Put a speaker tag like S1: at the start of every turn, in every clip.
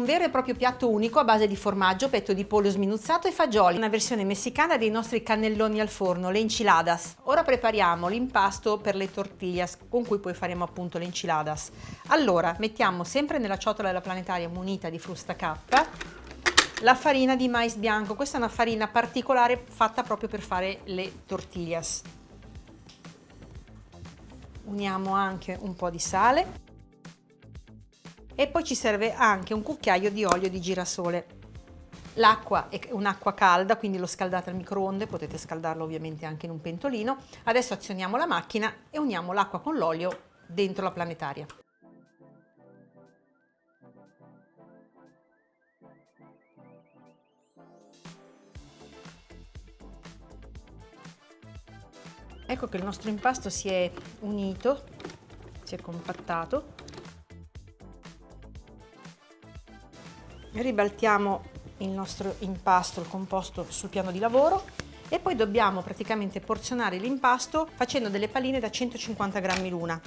S1: un vero e proprio piatto unico a base di formaggio, petto di pollo sminuzzato e fagioli, una versione messicana dei nostri cannelloni al forno, le enchiladas. Ora prepariamo l'impasto per le tortillas con cui poi faremo appunto le enchiladas. Allora, mettiamo sempre nella ciotola della planetaria munita di frusta K la farina di mais bianco. Questa è una farina particolare fatta proprio per fare le tortillas. Uniamo anche un po' di sale e poi ci serve anche un cucchiaio di olio di girasole. L'acqua è un'acqua calda, quindi l'ho scaldata al microonde, potete scaldarlo ovviamente anche in un pentolino. Adesso azioniamo la macchina e uniamo l'acqua con l'olio dentro la planetaria. Ecco che il nostro impasto si è unito, si è compattato. Ribaltiamo il nostro impasto, il composto sul piano di lavoro e poi dobbiamo praticamente porzionare l'impasto facendo delle palline da 150 grammi l'una.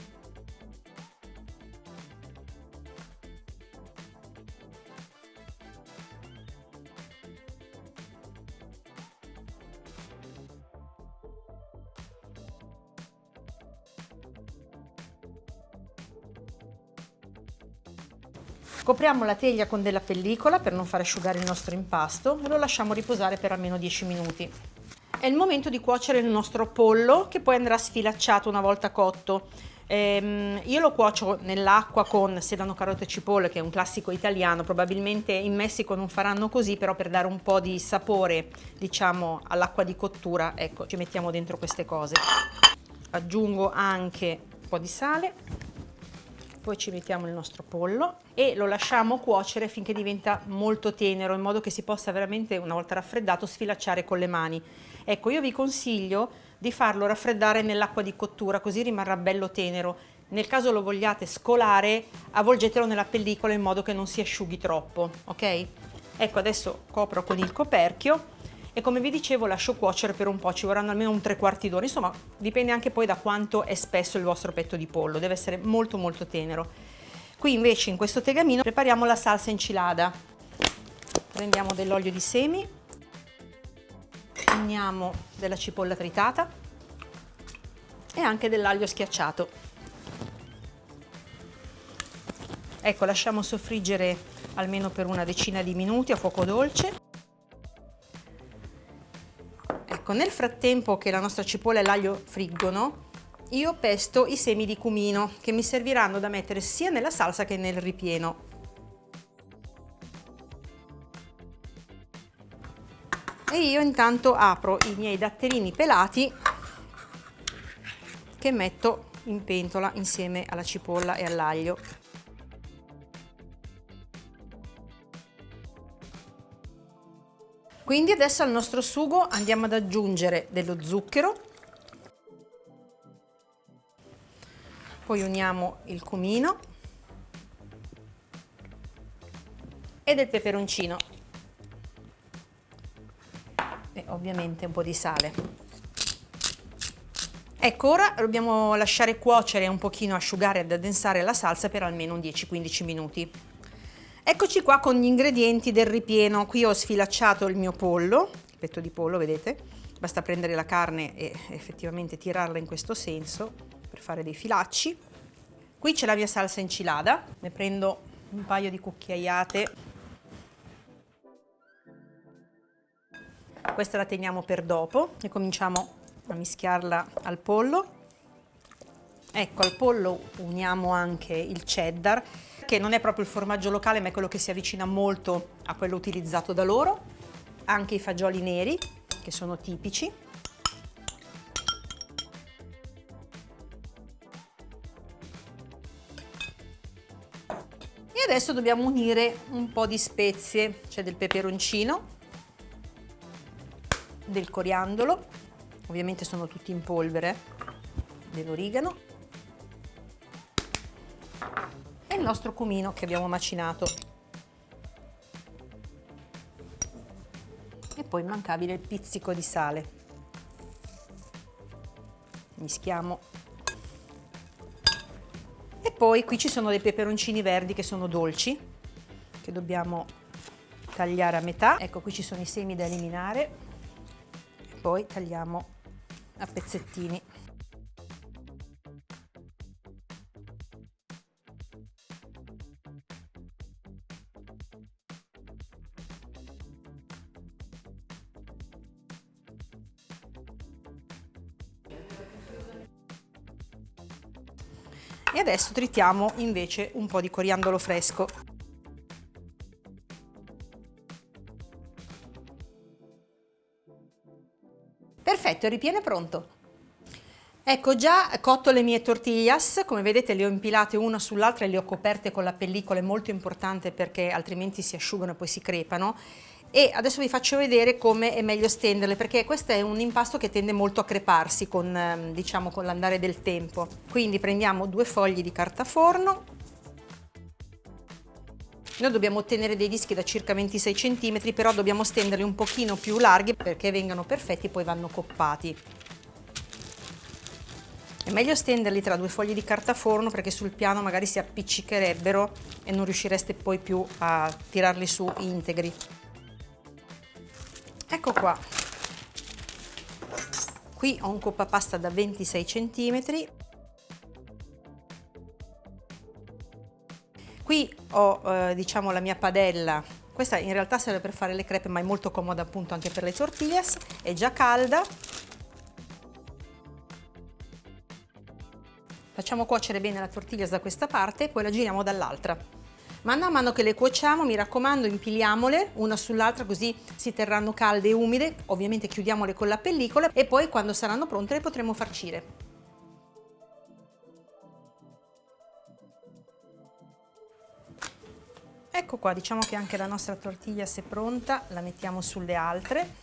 S1: Copriamo la teglia con della pellicola per non far asciugare il nostro impasto e lo lasciamo riposare per almeno 10 minuti. È il momento di cuocere il nostro pollo, che poi andrà sfilacciato una volta cotto. Io lo cuocio nell'acqua con sedano, carote e cipolle, che è un classico italiano. Probabilmente in Messico non faranno così, però per dare un po' di sapore, diciamo, all'acqua di cottura, ecco, ci mettiamo dentro queste cose. Aggiungo anche un po' di sale. Poi ci mettiamo il nostro pollo e lo lasciamo cuocere finché diventa molto tenero, in modo che si possa veramente, una volta raffreddato, sfilacciare con le mani. Ecco, io vi consiglio di farlo raffreddare nell'acqua di cottura, così rimarrà bello tenero. Nel caso lo vogliate scolare, avvolgetelo nella pellicola in modo che non si asciughi troppo, ok? Ecco, adesso copro con il coperchio e come vi dicevo lascio cuocere per un po', ci vorranno almeno un 3/4 d'ora, insomma dipende anche poi da quanto è spesso il vostro petto di pollo, deve essere molto molto tenero. Qui invece in questo tegamino prepariamo la salsa enchilada. Prendiamo dell'olio di semi, uniamo della cipolla tritata e anche dell'aglio schiacciato. Ecco, lasciamo soffriggere almeno per una decina di minuti a fuoco dolce. Ecco, nel frattempo che la nostra cipolla e l'aglio friggono, io pesto i semi di cumino che mi serviranno da mettere sia nella salsa che nel ripieno. E io intanto apro i miei datterini pelati che metto in pentola insieme alla cipolla e all'aglio. Quindi adesso al nostro sugo andiamo ad aggiungere dello zucchero, poi uniamo il cumino e del peperoncino e ovviamente un po' di sale. Ecco, ora dobbiamo lasciare cuocere un pochino, asciugare ed addensare la salsa per almeno un 10-15 minuti. Eccoci qua con gli ingredienti del ripieno. Qui ho sfilacciato il mio pollo, il petto di pollo, vedete? Basta prendere la carne e effettivamente tirarla in questo senso per fare dei filacci. Qui c'è la mia salsa enchilada, ne prendo un paio di cucchiaiate. Questa la teniamo per dopo e cominciamo a mischiarla al pollo. Ecco, al pollo uniamo anche il cheddar, che non è proprio il formaggio locale, ma è quello che si avvicina molto a quello utilizzato da loro. Anche i fagioli neri, che sono tipici. E adesso dobbiamo unire un po' di spezie, c'è del peperoncino, del coriandolo, ovviamente sono tutti in polvere, dell'origano, e il nostro cumino che abbiamo macinato. E poi immancabile il pizzico di sale. Mischiamo. E poi qui ci sono dei peperoncini verdi che sono dolci, che dobbiamo tagliare a metà. Ecco, qui ci sono i semi da eliminare e poi tagliamo a pezzettini. E adesso tritiamo invece un po' di coriandolo fresco. Perfetto, il ripieno è pronto. Ecco, già cotto le mie tortillas, come vedete le ho impilate una sull'altra e le ho coperte con la pellicola, è molto importante perché altrimenti si asciugano e poi si crepano. E adesso vi faccio vedere come è meglio stenderle, perché questo è un impasto che tende molto a creparsi con, diciamo, con l'andare del tempo. Quindi prendiamo 2 fogli di carta forno. Noi dobbiamo ottenere dei dischi da circa 26 cm, però dobbiamo stenderli un pochino più larghi perché vengano perfetti e poi vanno coppati. È meglio stenderli tra 2 fogli di carta forno perché sul piano magari si appiccicherebbero e non riuscireste poi più a tirarli su integri. Ecco qua. Qui ho un coppapasta da 26 cm. Qui ho diciamo la mia padella. Questa in realtà serve per fare le crepe, ma è molto comoda appunto anche per le tortillas. È già calda. Facciamo cuocere bene la tortiglia da questa parte e poi la giriamo dall'altra. Mano a mano che le cuociamo, mi raccomando, impiliamole una sull'altra così si terranno calde e umide. Ovviamente chiudiamole con la pellicola e poi quando saranno pronte le potremo farcire. Ecco qua, diciamo che anche la nostra tortiglia si è pronta, la mettiamo sulle altre.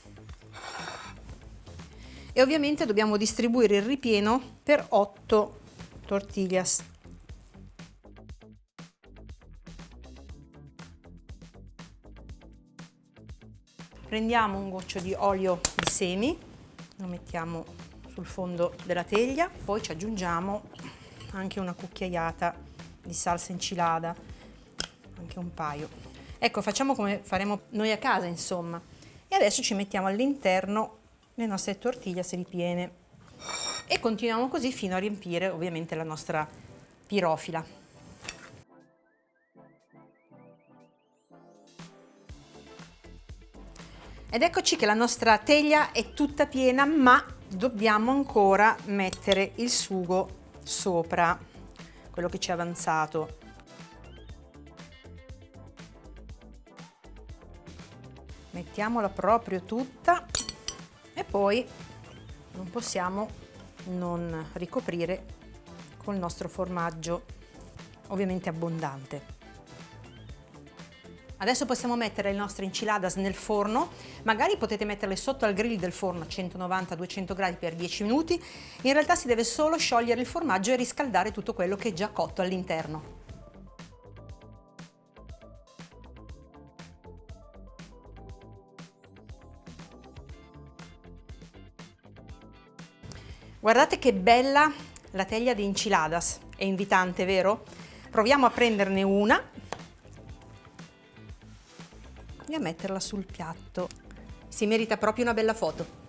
S1: E ovviamente dobbiamo distribuire il ripieno per 8 tortillas. Prendiamo un goccio di olio di semi, lo mettiamo sul fondo della teglia, poi ci aggiungiamo anche una cucchiaiata di salsa enchilada, anche un paio. Ecco, facciamo come faremo noi a casa, insomma. E adesso ci mettiamo all'interno le nostre tortillas ripiene e continuiamo così fino a riempire ovviamente la nostra pirofila. Ed eccoci che la nostra teglia è tutta piena, ma dobbiamo ancora mettere il sugo sopra, quello che ci è avanzato. Mettiamola proprio tutta e poi non possiamo non ricoprire col nostro formaggio, ovviamente abbondante. Adesso possiamo mettere le nostre enchiladas nel forno, magari potete metterle sotto al grill del forno a 190-200 gradi per 10 minuti, in realtà si deve solo sciogliere il formaggio e riscaldare tutto quello che è già cotto all'interno. Guardate che bella la teglia di enchiladas, è invitante, vero? Proviamo a prenderne una e a metterla sul piatto. Si merita proprio una bella foto.